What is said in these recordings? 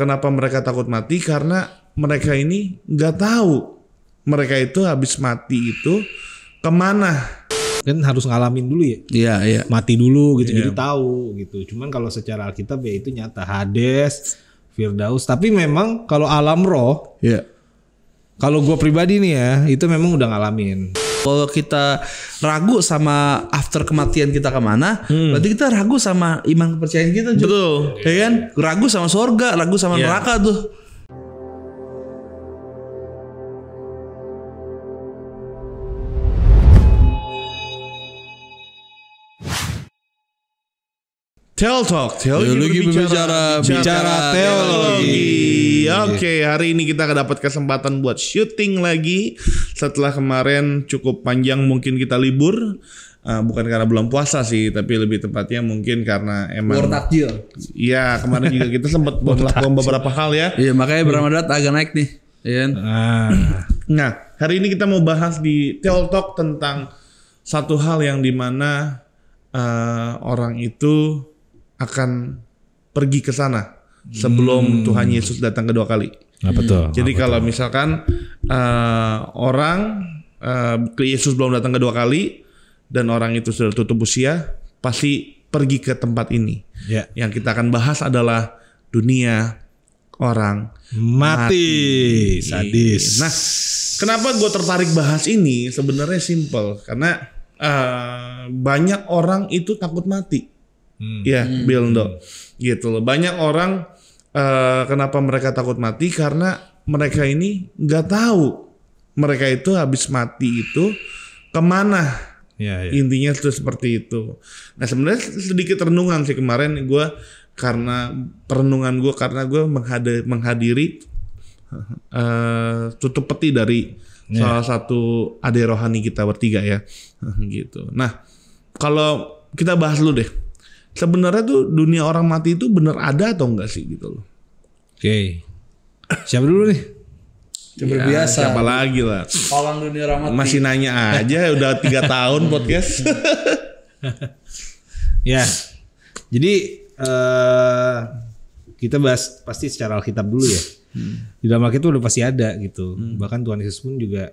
kenapa mereka takut mati? Karena mereka ini nggak tahu mereka itu habis mati itu kemana. Kan harus ngalamin dulu ya. Iya. Mati dulu gitu jadi tahu gitu. Cuman kalau secara Alkitab ya itu nyata Hades, Firdaus. Tapi memang kalau alam roh, kalau gue pribadi nih ya, itu memang udah ngalamin. Kalau kita ragu sama after kematian kita kemana, berarti kita ragu sama iman kepercayaan kita juga. Betul. Ya kan? Ragu sama surga, ragu sama neraka tuh. Teologi bicara teologi. Oke, hari ini kita dapat kesempatan buat syuting lagi setelah kemarin cukup panjang mungkin kita libur. Bukan karena belum puasa sih, tapi lebih tepatnya mungkin karena emang takjil. Iya, kemarin juga kita sempat melakukan beberapa hal ya. Iya, makanya Beramadat agak naik nih. Iya. Nah, hari ini kita mau bahas di Teol Talk tentang satu hal yang dimana orang itu akan pergi ke sana sebelum Tuhan Yesus datang kedua kali. Betul. Jadi kalau misalkan orang Yesus belum datang kedua kali dan orang itu sudah tutup usia, pasti pergi ke tempat ini. Yang kita akan bahas adalah dunia orang mati. Sadis. Nah, kenapa gue tertarik bahas ini? Sebenarnya simple, karena banyak orang itu takut mati. Bildo, gitu loh. Banyak orang kenapa mereka takut mati? Karena mereka ini nggak tahu mereka itu habis mati itu kemana. Intinya itu seperti itu. Nah, sebenarnya sedikit renungan sih kemarin gue, karena gue menghadiri tutup peti dari salah satu adik rohani kita bertiga ya, gitu. Nah, kalau kita bahas dulu deh. Sebenarnya tuh dunia orang mati itu bener ada atau enggak sih gitu loh. Oke. Siapa dulu nih? Biasa. Siapa lagi lah. Pawang dunia orang mati. Masih nanya aja udah 3 tahun podcast. Ya. Jadi kita bahas pasti secara Alkitab dulu ya. Di dalam Alkitab udah pasti ada gitu. Bahkan Tuhan Yesus pun juga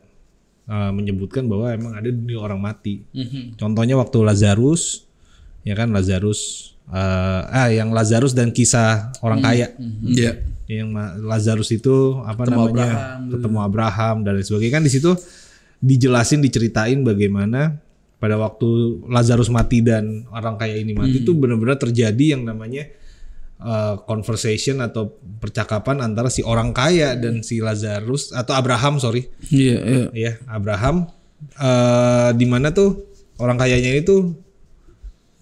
menyebutkan bahwa emang ada dunia orang mati. Contohnya waktu Lazarus, ya kan Lazarus, yang Lazarus dan kisah orang kaya. Yang Lazarus itu ketemu Abraham dan lain sebagainya, kan di situ dijelasin, diceritain bagaimana pada waktu Lazarus mati dan orang kaya ini mati itu benar-benar terjadi yang namanya conversation atau percakapan antara si orang kaya dan si Lazarus atau Abraham, Abraham, di mana tuh orang kayanya itu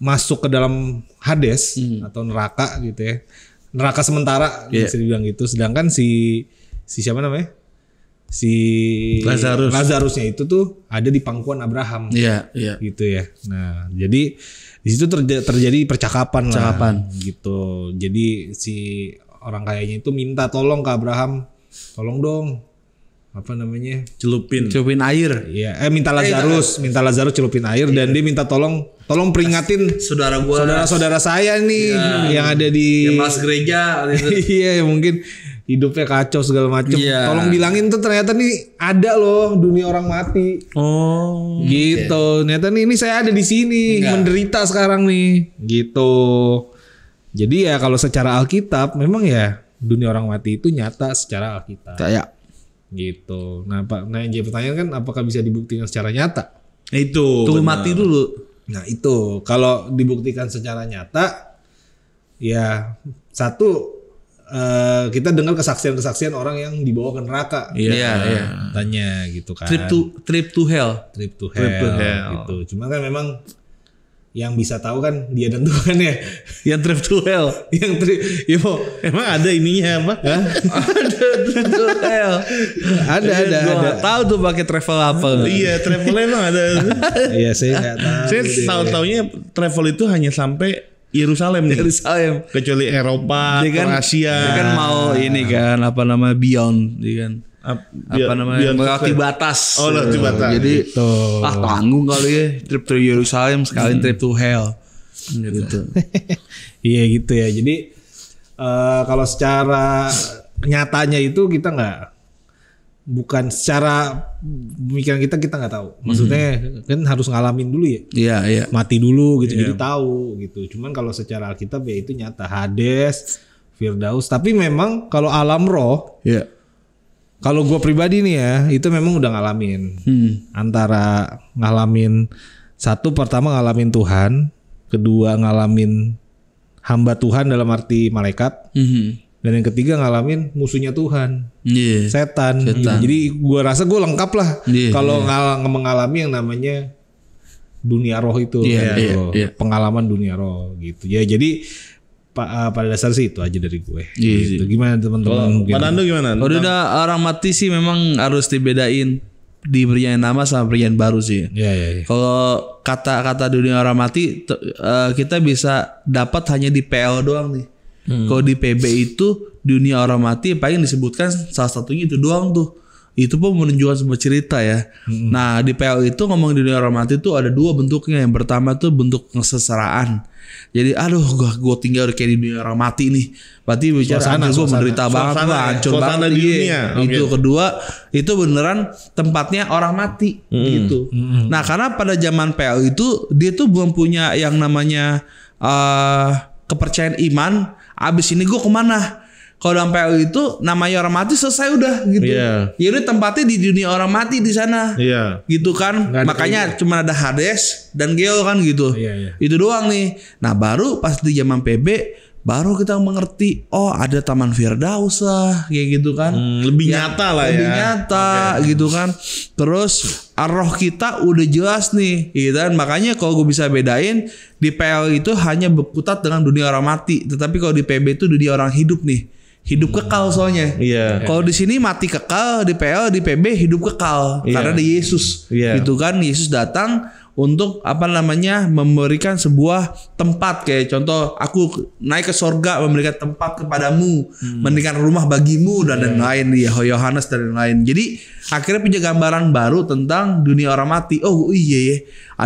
masuk ke dalam Hades atau neraka gitu ya, neraka sementara bisa dibilang gitu. Sedangkan si siapa namanya, si Lazarusnya itu tuh ada di pangkuan Abraham, gitu ya. Nah, jadi di situ terjadi percakapan gitu. Jadi si orang kayanya itu minta tolong ke Abraham, tolong dong, celupin air. Minta Lazarus celupin air, dan dia minta tolong peringatin saudara saya nih yang ada di mas gereja gitu. Iya, mungkin hidupnya kacau segala macam. Tolong bilangin tuh ternyata nih ada loh dunia orang mati. Gitu. Ternyata nih ini saya ada di sini menderita sekarang nih. Gitu. Jadi ya kalau secara Alkitab memang ya dunia orang mati itu nyata secara Alkitab. Gitu. Nah, yang jadi pertanyaan kan, apakah bisa dibuktikan secara nyata? Itu. Tunggu mati dulu. Nah, itu kalau dibuktikan secara nyata, ya satu, kita dengar kesaksian orang yang dibawa ke neraka. Tanya gitu kan. Trip to hell. Gitu. Cuma kan memang yang bisa tahu kan dia dan Tuhan ya. Yang trip to hell. Emang ada ininya apa? Ada trip to hell. Ada. Tahu tuh pakai travel apa? Iya, travel emang ada. Iya, saya nggak tahu. Saya tahu-taunya travel itu hanya sampai Yerusalem. Kecuali Eropa, Asia. Dia kan mau ini kan beyond, dia kan. Melewati batas. Melewati batas. Jadi tanggung kali ya trip to Yerusalem sekali trip to hell gitu. Iya gitu ya. Jadi Kalau secara nyatanya itu kita bukan secara pemikiran kita nggak tahu. Maksudnya kan harus ngalamin dulu ya. Iya, iya. Mati dulu gitu jadi tahu gitu. Cuman kalau secara Alkitab ya itu nyata, Hades, Firdaus. Tapi memang kalau alam roh, kalau gue pribadi nih ya, itu memang udah ngalamin. Antara ngalamin satu, pertama ngalamin Tuhan, kedua ngalamin hamba Tuhan dalam arti malaikat. Dan yang ketiga ngalamin musuhnya Tuhan, setan. Gitu. Jadi gue rasa gue lengkap lah kalau mengalami yang namanya dunia roh itu, pengalaman dunia roh gitu. Ya jadi pada dasar sih itu aja dari gue. Gitu. Gimana teman-teman? Pak Nando gimana? Kalau udah orang mati sih memang harus dibedain di perjanjian lama sama perjanjian baru sih. Iya. Kalau kata-kata dunia orang mati kita bisa dapat hanya di PL doang nih. Kalau di PB itu dunia orang mati paling disebutkan salah satunya itu doang tuh. Itu pun menunjukkan sebuah cerita ya. Nah di PL itu ngomong dunia orang mati itu ada dua bentuknya. Yang pertama tuh bentuk kesengsaraan. Jadi aduh gue tinggal kayak di dunia orang mati nih. Berarti bicara gue menderita banget, gue hancur banget di dunia. Itu kedua itu beneran tempatnya orang mati gitu. Nah karena pada zaman PL itu dia tuh belum punya yang namanya kepercayaan iman. Abis ini gue kemana? Kalau dalam PL itu namanya orang mati selesai udah gitu. Ya udah tempatnya di dunia orang mati di sana. Gitu kan. Makanya cuma ada Hades dan Geol kan gitu. Itu doang nih. Nah baru pas di zaman PB baru kita mengerti ada Taman Firdaus lah kayak gitu kan. Lebih nyata lah lebih nyata gitu kan. Terus roh kita udah jelas nih gitu kan. Makanya kalau gue bisa bedain di PL itu hanya berkutat dengan dunia orang mati. Tetapi kalau di PB itu dunia orang hidup nih. Hidup kekal soalnya. Kalau di sini mati kekal, di PL, di PB hidup kekal karena ada Yesus. Gitu kan. Yesus datang untuk memberikan sebuah tempat, kayak contoh aku naik ke sorga memberikan tempat kepadamu, mendirikan rumah bagimu dan lain-lain di Yohanes dan lain-lain. Jadi akhirnya punya gambaran baru tentang dunia orang mati. Oh iya ya,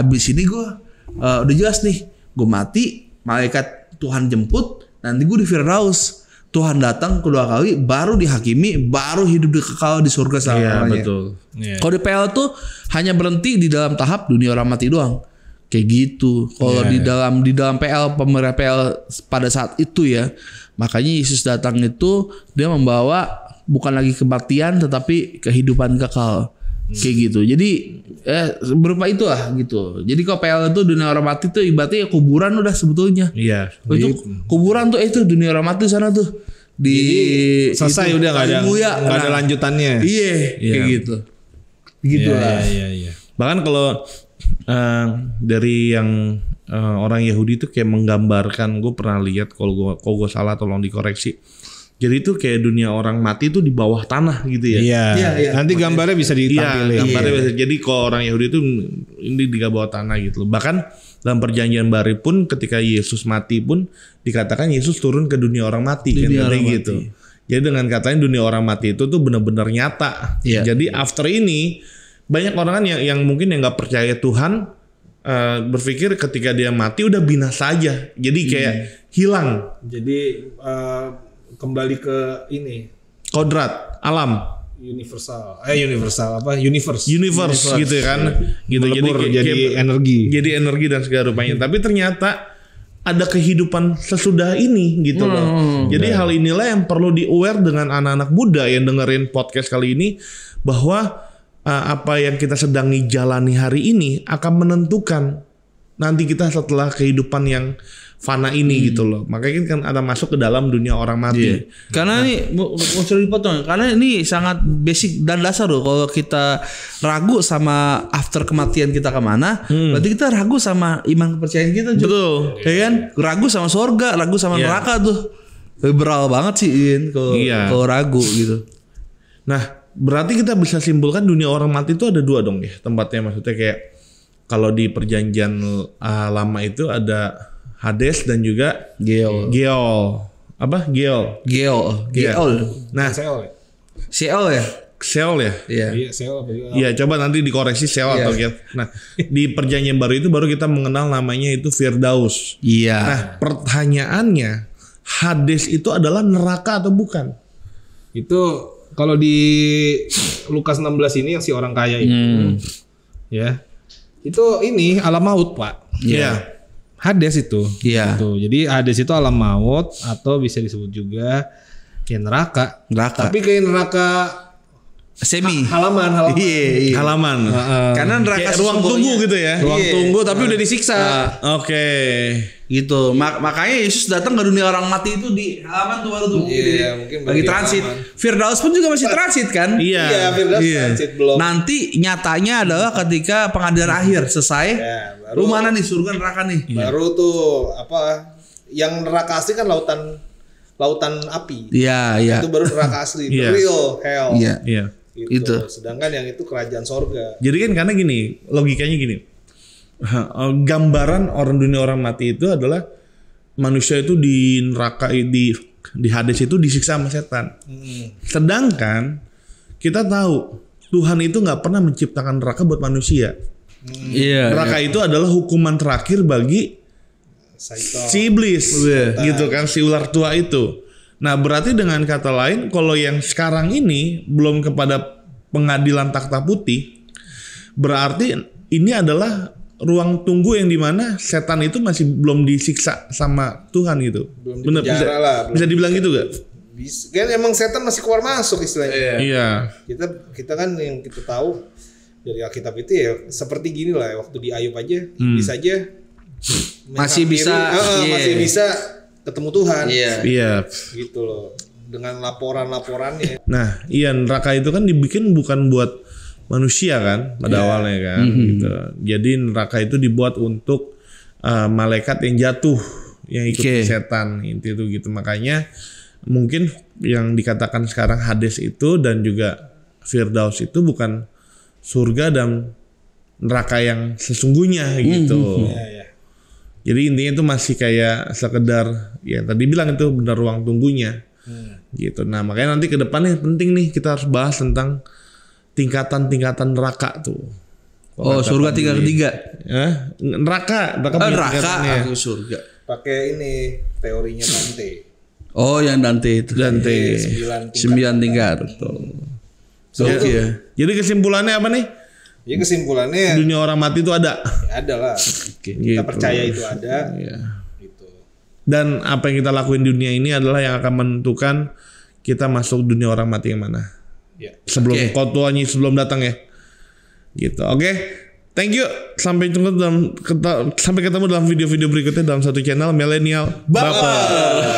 abis ini gue udah jelas nih, gue mati, malaikat Tuhan jemput, nanti gue di Firdaus. Tuhan datang kedua kali, baru dihakimi, baru hidup kekal di surga selamanya. Betul. Kalau di PL tuh hanya berhenti di dalam tahap dunia orang mati doang, kayak gitu. Kalau di dalam PL, pemerintah PL pada saat itu ya, makanya Yesus datang itu dia membawa bukan lagi kematian tetapi kehidupan kekal. Kayak gitu. Jadi berupa itu lah gitu. Jadi kalau PL itu dunia orang mati tuh ibaratnya kuburan udah sebetulnya. Itu kuburan tuh itu dunia orang mati sana tuh. Jadi selesai itu, udah nggak ada lanjutannya. Kayak gitu. Gitu lah. Iya. Bahkan kalau dari yang orang Yahudi itu kayak menggambarkan, gue pernah lihat, kalau gue salah tolong dikoreksi. Jadi itu kayak dunia orang mati itu di bawah tanah gitu ya. Iya. Nanti gambarnya bisa ditampilin. Gambarnya bisa. Jadi kalau orang Yahudi itu ini di bawah tanah gitu loh. Bahkan dalam perjanjian baru pun ketika Yesus mati pun dikatakan Yesus turun ke dunia orang mati kan gitu. Jadi dengan katanya dunia orang mati itu tuh benar-benar nyata. Jadi after ini banyak orang kan yang mungkin yang nggak percaya Tuhan berpikir ketika dia mati udah binasa aja. Jadi kayak hilang. Jadi kembali ke ini kodrat alam universe gitu kan gitu. Jadi energi dan segala rupanya. Tapi ternyata ada kehidupan sesudah ini gitu loh. Jadi hal inilah yang perlu di-aware dengan anak-anak muda yang dengerin podcast kali ini, bahwa apa yang kita sedang jalani hari ini akan menentukan nanti kita setelah kehidupan yang fana ini gitu loh. Makanya kan ada masuk ke dalam dunia orang mati. Karena ini mau dipotong. Karena ini sangat basic dan dasar loh. Kalau kita ragu sama after kematian kita kemana, berarti kita ragu sama iman kepercayaan kita juga. Betul. Ya kan? Ragu sama surga, ragu sama neraka tuh. Liberal banget sih kalau ragu gitu. Nah, berarti kita bisa simpulkan dunia orang mati itu ada dua dong ya tempatnya. Maksudnya kayak kalau di perjanjian lama itu ada Hades dan juga Geol. Nah, Sheol ya? Sheol ya? Iya. Iya, coba nanti dikoreksi Sheol atau Geol. Nah, di perjanjian baru itu baru kita mengenal namanya itu Firdaus. Iya. Nah, pertanyaannya, Hades itu adalah neraka atau bukan? Itu kalau di Lukas 16 ini yang si orang kaya itu, ya, itu ini alam maut, Pak. Iya. Hades itu. Iya. Gitu. Jadi Hades itu alam maut atau bisa disebut juga ya neraka. Tapi kayak neraka Semi. halaman. Iya. Halaman. Karena neraka Kayak ruang tunggu gitu ya. Ruang tunggu tapi udah disiksa. Oke. Gitu. Makanya Yesus datang ke dunia orang mati itu di halaman tuh baru tuh. Iya, mungkin lagi bagian transit. halaman. Firdaus pun juga masih transit kan? Iya. Firdaus transit belum. Nanti nyatanya adalah ketika pengadilan akhir selesai. Ya, baru- Lu mana nih, surga neraka nih? Baru tuh apa? Yang neraka asli kan lautan api. Iya, iya. Itu baru neraka asli, the Iya. real hell. Iya. Iya. Gitu. Itu. Sedangkan yang itu kerajaan sorga. Jadi kan karena gini, logikanya gini. Gambaran orang dunia orang mati itu adalah manusia itu di neraka di Hades itu disiksa sama setan. Sedangkan kita tahu Tuhan itu nggak pernah menciptakan neraka buat manusia. Iya. Neraka itu adalah hukuman terakhir bagi Saiton. si iblis, gitu kan, si ular tua itu. Nah, berarti dengan kata lain, kalau yang sekarang ini belum kepada pengadilan takhta putih, berarti ini adalah ruang tunggu yang dimana setan itu masih belum disiksa sama Tuhan gitu. Belum Bener, dipenjara lah, belum bisa dibilang gitu gak? Bisa. Kan emang setan masih keluar masuk istilahnya. Iya. Kita kan yang kita tahu dari Alkitab itu ya seperti gini lah, waktu di Ayub aja iblis aja Masih bisa, masih bisa ketemu Tuhan. Iya. Gitu loh. Dengan laporan-laporannya. Nah, iya, neraka itu kan dibikin bukan buat manusia kan pada awalnya kan gitu. Jadi neraka itu dibuat untuk malaikat yang jatuh, yang ikut setan itu gitu. Makanya mungkin yang dikatakan sekarang Hades itu dan juga Firdaus itu bukan surga dan neraka yang sesungguhnya gitu. Jadi intinya itu masih kayak sekedar ya tadi bilang itu benar ruang tunggunya. Gitu. Nah, makanya nanti ke depannya penting nih kita harus bahas tentang tingkatan-tingkatan neraka tuh. Oh, surga tingkat ketiga. Neraka punya Neraka, tingkatannya. aku surga. Pakai ini teorinya Dante. Oh, yang Dante itu. Dante. 9 tingkat. Jadi kesimpulannya apa nih? Ya kesimpulannya Dunia orang mati itu ada. ya ada lah. Kita Gitu. percaya itu ada. Iya. Gitu. Dan apa yang kita lakuin di dunia ini adalah yang akan menentukan kita masuk dunia orang mati yang mana. Ya. Sebelum kau tuanya sebelum datang ya. Gitu. Oke. Thank you. Sampai ketemu dalam video-video berikutnya dalam satu channel Millennial Baper.